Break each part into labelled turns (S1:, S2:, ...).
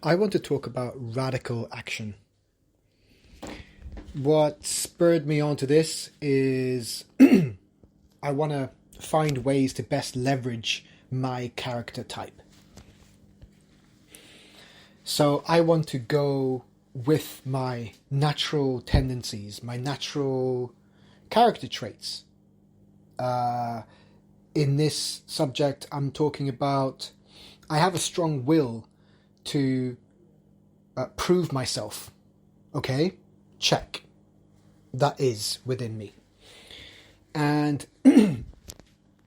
S1: I want to talk about radical action. What spurred me on to this is I want to find ways to best leverage my character type. So I want to go with my natural tendencies, my natural character traits. In this subject, I'm talking about I have a strong will to prove myself. Okay? Check. That is within me. And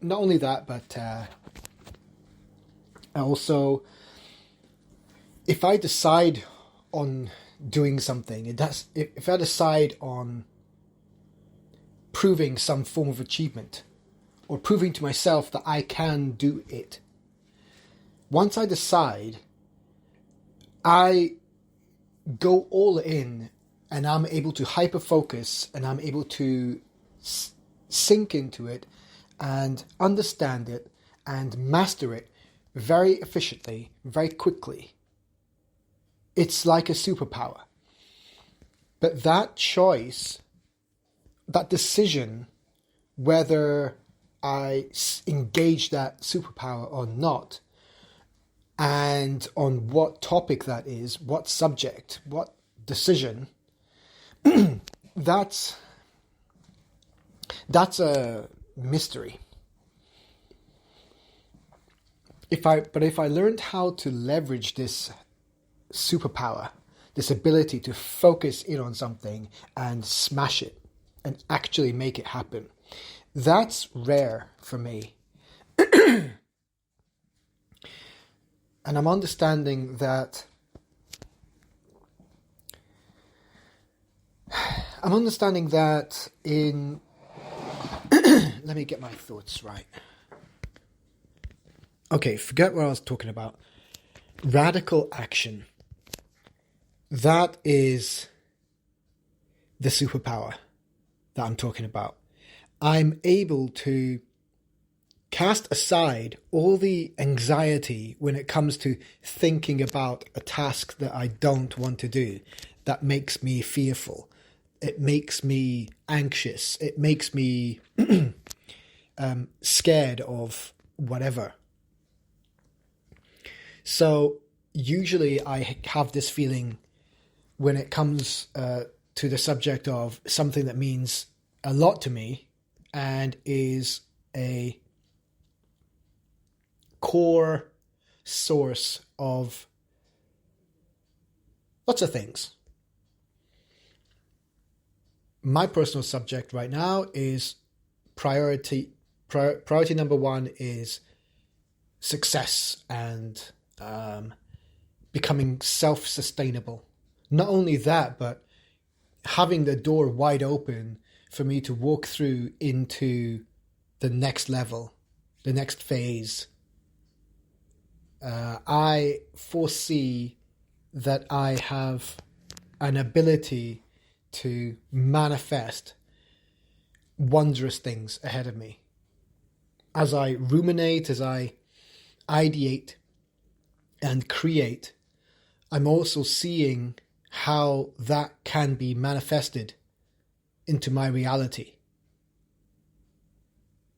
S1: not only that, but also, if I decide on doing something, if I decide on proving some form of achievement, or proving to myself that I can do it, once I decide, I go all in, and I'm able to hyper-focus, and I'm able to sink into it, and understand it, and master it very efficiently, very quickly. It's like a superpower. But that choice, that decision, whether I engage that superpower or not, and on what topic that is, what subject, what decision, that's a mystery. If I learned how to leverage this superpower, this ability to focus in on something and smash it and actually make it happen, that's rare for me. And I'm understanding that in let me get my thoughts right. Okay, forget what I was talking about. Radical action. That is the superpower that I'm talking about. I'm able to cast aside all the anxiety when it comes to thinking about a task that I don't want to do, that makes me fearful. It makes me anxious. It makes me scared of whatever. So usually I have this feeling when it comes to the subject of something that means a lot to me and is a core source of lots of things. My personal subject right now is priority number one is success and becoming self-sustainable. Not only that, but having the door wide open for me to walk through into the next level, the next phase. I foresee that I have an ability to manifest wondrous things ahead of me. As I ruminate, as I ideate and create, I'm also seeing how that can be manifested into my reality.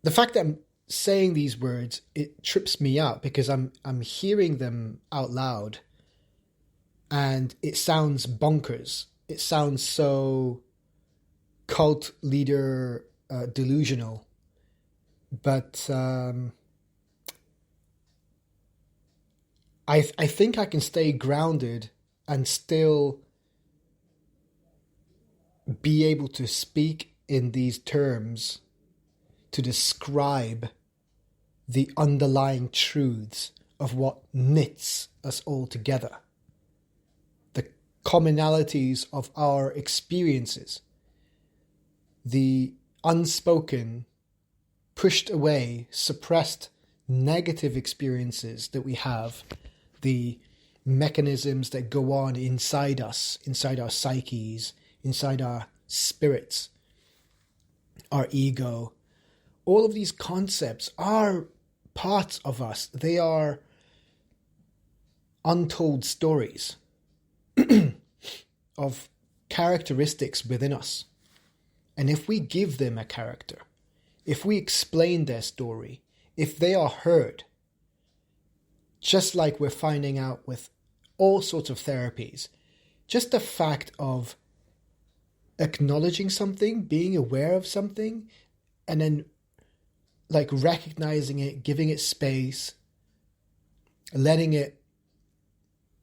S1: The fact that I'm saying these words, it trips me out because I'm hearing them out loud and it sounds bonkers. It sounds so cult leader delusional. But I think I can stay grounded and still be able to speak in these terms to describe the underlying truths of what knits us all together. The commonalities of our experiences. The unspoken, pushed away, suppressed negative experiences that we have. The mechanisms that go on inside us, inside our psyches, inside our spirits, our ego. All of these concepts are parts of us. They are untold stories of characteristics within us. And if we give them a character, if we explain their story, if they are heard, just like we're finding out with all sorts of therapies, just the fact of acknowledging something, being aware of something, and then like recognizing it, giving it space, letting it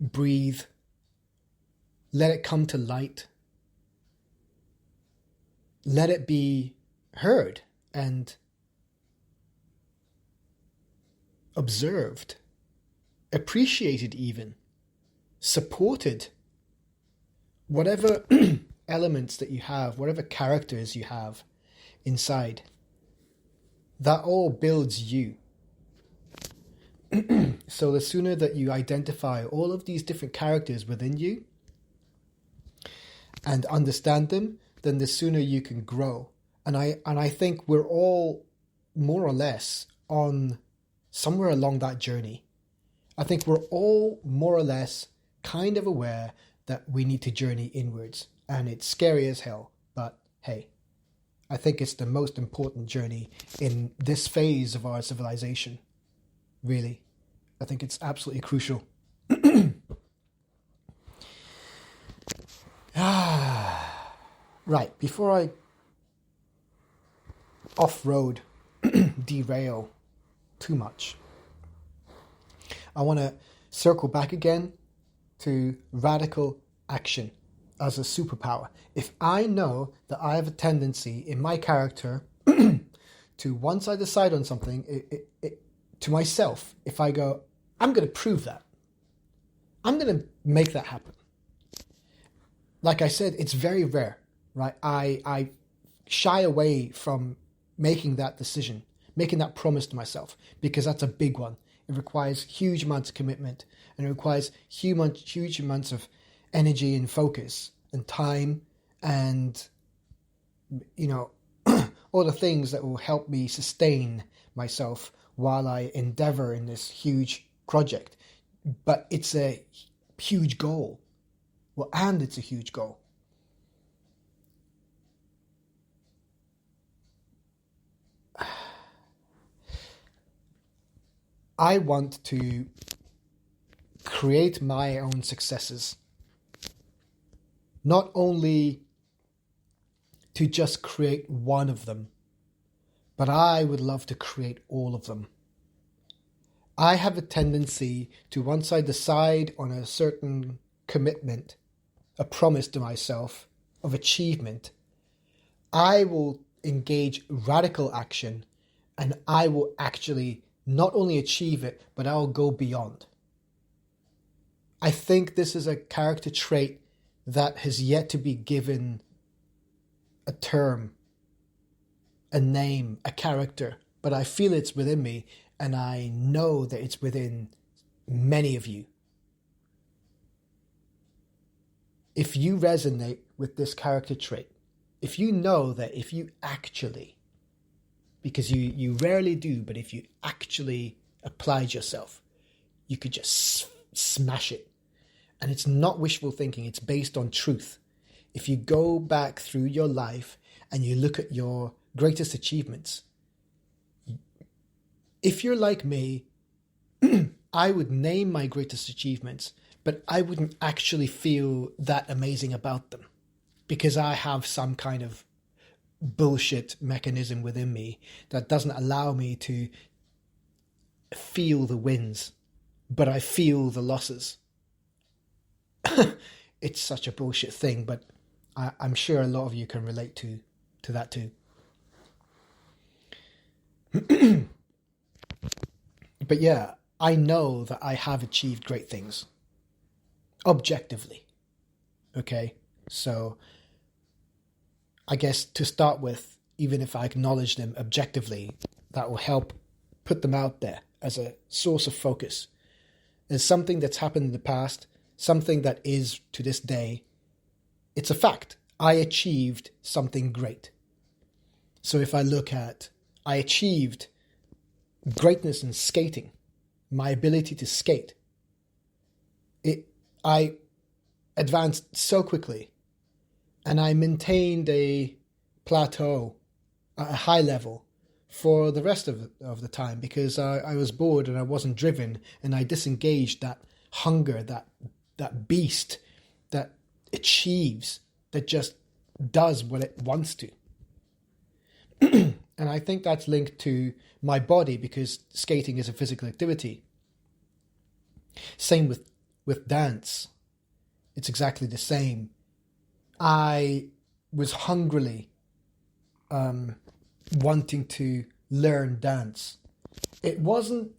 S1: breathe, let it come to light, let it be heard and observed, appreciated even, supported. Whatever elements that you have, whatever characters you have inside, that all builds you. So the sooner that you identify all of these different characters within you and understand them, then the sooner you can grow. And I think we're all more or less on somewhere along that journey. I think we're all more or less kind of aware that we need to journey inwards. And it's scary as hell, but hey, I think it's the most important journey in this phase of our civilization. Really, I think it's absolutely crucial. Right, before I off-road, derail too much, I want to circle back again to radical action as a superpower. If I know that I have a tendency in my character to, once I decide on something, to myself, if I go, I'm going to prove that, I'm going to make that happen. Like I said, it's very rare, right? I shy away from making that decision, making that promise to myself, because that's a big one. It requires huge amounts of commitment, and it requires huge amounts of energy and focus and time and, you know, all the things that will help me sustain myself while I endeavor in this huge project. But it's a huge goal. Well, and it's a huge goal. I want to create my own successes. Not only to just create one of them, but I would love to create all of them. I have a tendency to, once I decide on a certain commitment, a promise to myself of achievement, I will engage radical action, and I will actually not only achieve it, but I'll go beyond. I think this is a character trait that has yet to be given a term, a name, a character, but I feel it's within me, and I know that it's within many of you. If you resonate with this character trait, if you know that if you actually, because you rarely do, but if you actually applied yourself, you could just smash it. And it's not wishful thinking, it's based on truth. If you go back through your life and you look at your greatest achievements, if you're like me, I would name my greatest achievements, but I wouldn't actually feel that amazing about them because I have some kind of bullshit mechanism within me that doesn't allow me to feel the wins, but I feel the losses. It's such a bullshit thing, but I'm sure a lot of you can relate to that too. But yeah, I know that I have achieved great things. Objectively. Okay? So, I guess to start with, even if I acknowledge them objectively, that will help put them out there as a source of focus. As something that's happened in the past, something that is to this day, it's a fact. I achieved something great. So if I look at, I achieved greatness in skating, my ability to skate. I advanced so quickly, and I maintained a plateau, a high level, for the rest of the time, because I was bored and I wasn't driven, and I disengaged that hunger, that beast that achieves, that just does what it wants to. And I think that's linked to my body, because skating is a physical activity. Same with dance. It's exactly the same. I was hungrily wanting to learn dance. It wasn't.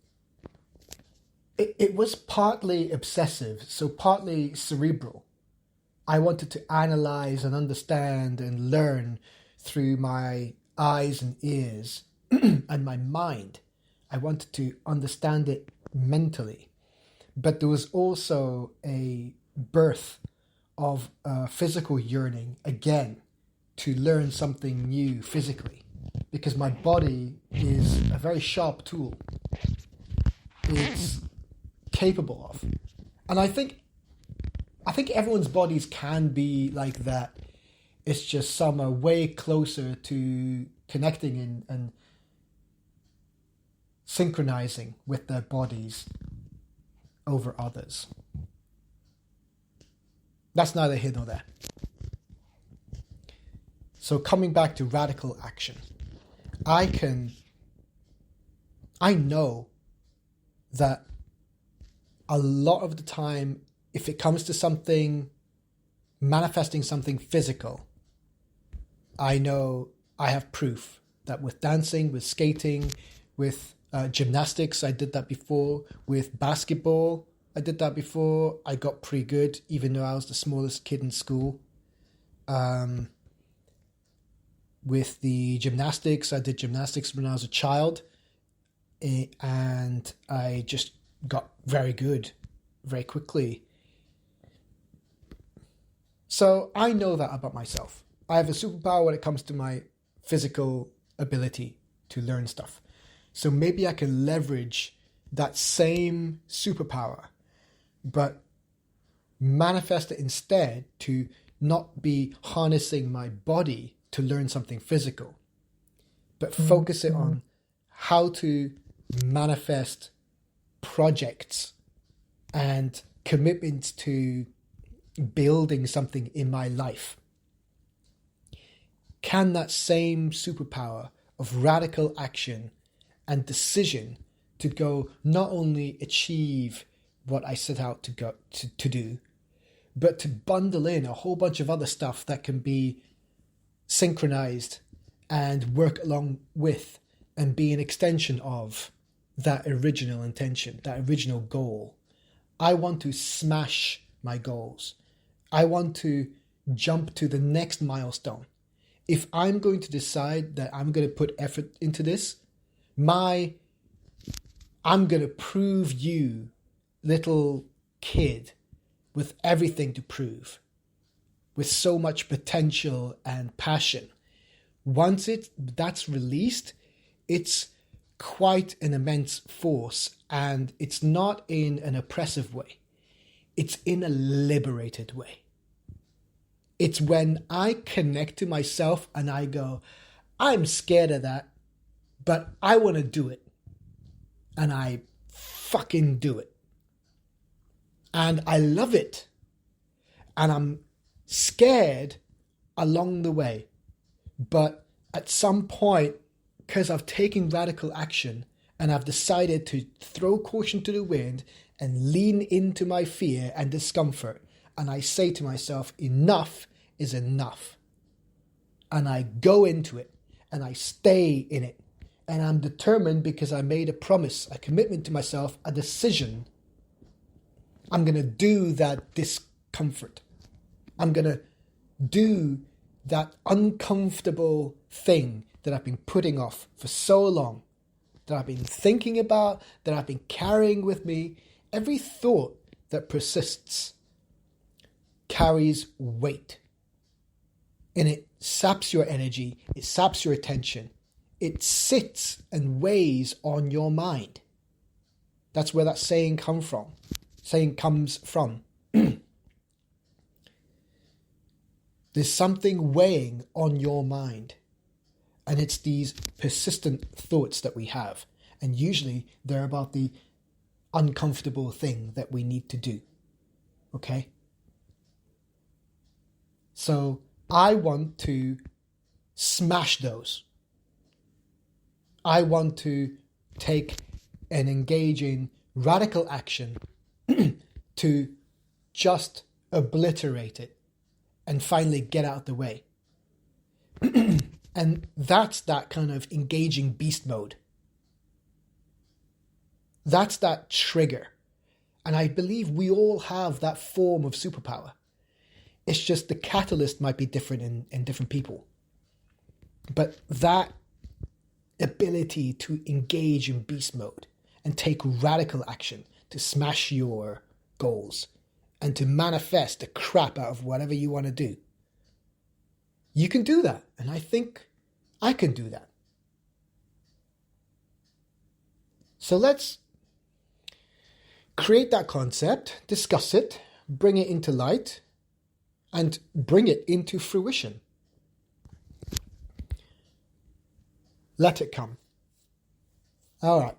S1: It was partly obsessive, so partly cerebral. I wanted to analyze and understand and learn through my eyes and ears and my mind. I wanted to understand it mentally. But there was also a birth of a physical yearning, again, to learn something new physically. Because my body is a very sharp tool. It's capable of. And I think everyone's bodies can be like that. It's just some are way closer to connecting and synchronizing with their bodies over others. That's neither here nor there. So coming back to radical action, I know that a lot of the time, if it comes to something, manifesting something physical, I know I have proof that with dancing, with skating, with gymnastics, I did that before. With basketball, I did that before. I got pretty good, even though I was the smallest kid in school. With the gymnastics, I did gymnastics when I was a child. And I just got very good very quickly. So I know that about myself. I have a superpower when it comes to my physical ability to learn stuff. So maybe I can leverage that same superpower, but manifest it instead to not be harnessing my body to learn something physical, but focus it on how to manifest projects and commitments to building something in my life. Can that same superpower of radical action and decision to go not only achieve what I set out to do, but to bundle in a whole bunch of other stuff that can be synchronized and work along with and be an extension of that original intention, that original goal. I want to smash my goals. I want to jump to the next milestone. If I'm going to decide that I'm going to put effort into this, I'm going to prove you, little kid, with everything to prove, with so much potential and passion. Once that's released, it's quite an immense force, and it's not in an oppressive way. It's in a liberated way. It's when I connect to myself and I go, I'm scared of that, but I want to do it. And I fucking do it. And I love it. And I'm scared along the way. But at some point, because I've taken radical action and I've decided to throw caution to the wind and lean into my fear and discomfort, and I say to myself, enough is enough. And I go into it and I stay in it. And I'm determined because I made a promise, a commitment to myself, a decision. I'm going to do that discomfort. I'm going to do that uncomfortable thing that I've been putting off for so long, that I've been thinking about, that I've been carrying with me. Every thought that persists carries weight. And it saps your energy, it saps your attention. It sits and weighs on your mind. That's where that saying comes from. There's something weighing on your mind. And it's these persistent thoughts that we have. And usually they're about the uncomfortable thing that we need to do. Okay? So I want to smash those. I want to take and engage in radical action to just obliterate it and finally get out of the way. And that's that kind of engaging beast mode. That's that trigger. And I believe we all have that form of superpower. It's just the catalyst might be different in different people. But that ability to engage in beast mode and take radical action to smash your goals and to manifest the crap out of whatever you want to do. You can do that. And I think I can do that. So let's create that concept, discuss it, bring it into light, and bring it into fruition. Let it come. All right.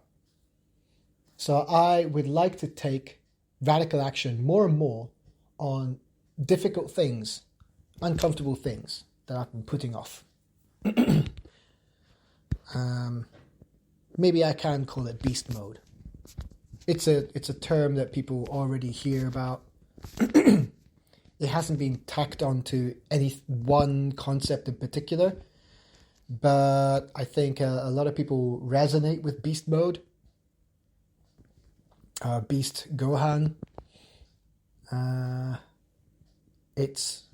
S1: So I would like to take radical action more and more on difficult things, uncomfortable things that I've been putting off. Maybe I can call it beast mode. It's a term that people already hear about. It hasn't been tacked onto any one concept in particular, but I think a lot of people resonate with beast mode. Beast Gohan. It's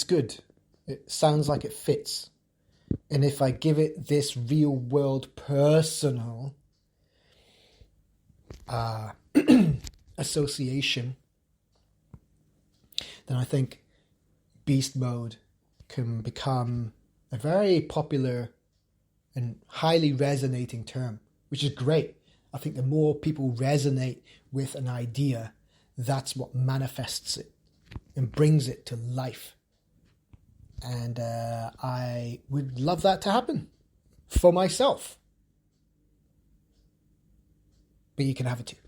S1: good. It sounds like it fits. And if I give it this real world personal association, then I think beast mode can become a very popular and highly resonating term, which is great. I think the more people resonate with an idea, that's what manifests it and brings it to life. And I would love that to happen for myself. But you can have it too.